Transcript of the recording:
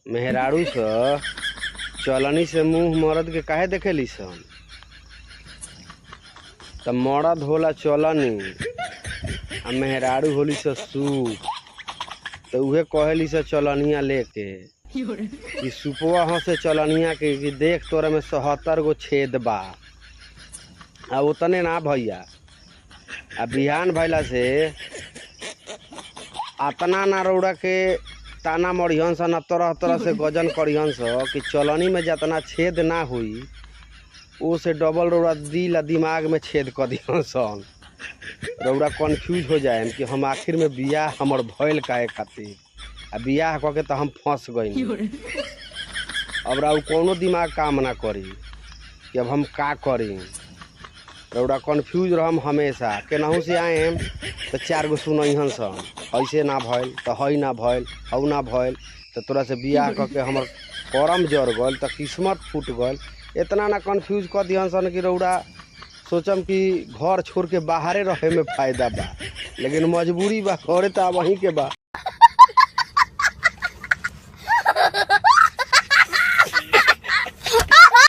मेहरारू स चलनी से मुंह मर्द के काहे देखेली सन। त मर्द होला चलनी आ मेहरारू होली स सूप। तो उहे कहेली स चलनिया लेके कि सुपवा हंसे चलनिया के कि देख तोरा में 77 गो छेद बा। आ उतने ना भैया, आ बिहान भैला से अतना ना रौड़ा के ताना मरिहन सन, तरह तरह से गजन करिहन स कि चलनी में जितना छेद ना हुई वो से डबल रौड़ा दिल आ दिमाग में छेद कर दिहन सन। रौड़ा कन्फ्यूज हो जाए कि हम आखिर में बियाह हमर भइल काहे खातिर, आ बियाह कके तो हम फंस गई। अब रहा कोनो दिमाग काम ना करी कि अब हम का करी। रौड़ा कन्फ्यूज रहम हमेशा। केनाहू से आएम तो 4 गो सुनहन सन, ऐसे ना भइल तो हई ना भइल, हऊ ना भइल, तो तोरा से बियाह करके हमर करम जर गल, तो किस्मत फूट गल। इतना ना कन्फ्यूज कर दिहन सन कि रौड़ा सोचम कि घर छोड़ के बाहरे रहे में फायदा बा, लेकिन मजबूरी बा, घरे तो अब वहीं के बा।